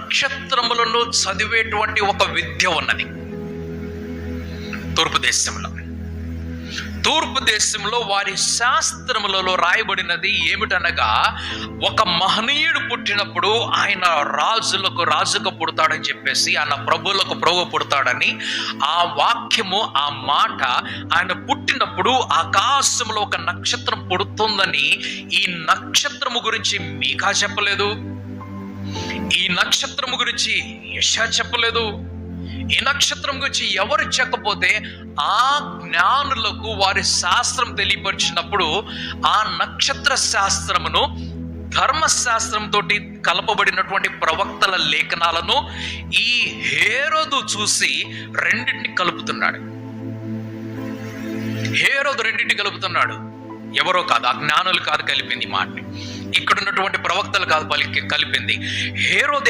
నక్షత్రములను చదివేటువంటి ఒక విద్య ఉన్నది తూర్పు దేశంలో వారి శాస్త్రములలో రాయబడినది ఏమిటనగా, ఒక మహనీయుడు పుట్టినప్పుడు ఆయన రాజుగా పుడతాడని చెప్పేసి, ఆయన ప్రభువులకు ప్రభు పుడతాడని ఆ వాక్యము, ఆ మాట, ఆయన పుట్టినప్పుడు ఆకాశంలో ఒక నక్షత్రం పుడుతుందని ఈ నక్షత్రము గురించి మీకా చెప్పలేదు, ఈ నక్షత్రము గురించి యెషయా చెప్పలేదు. ఈ నక్షత్రం గురించి ఎవరు చెప్పకపోతే ఆ జ్ఞానులకు వారి శాస్త్రం తెలియపరిచినప్పుడు ఆ నక్షత్ర శాస్త్రమును ధర్మశాస్త్రంతో కలపబడినటువంటి ప్రవక్తల లేఖనాలను ఈ హేరోదు చూసి రెండింటిని కలుపుతున్నాడు. ఎవరో కాదు, ఆ జ్ఞానులు కాదు కలిపింది ఈ మాటని, ఇక్కడ ఉన్నటువంటి ప్రవక్తలు కాదు కలిపింది. హేరోదు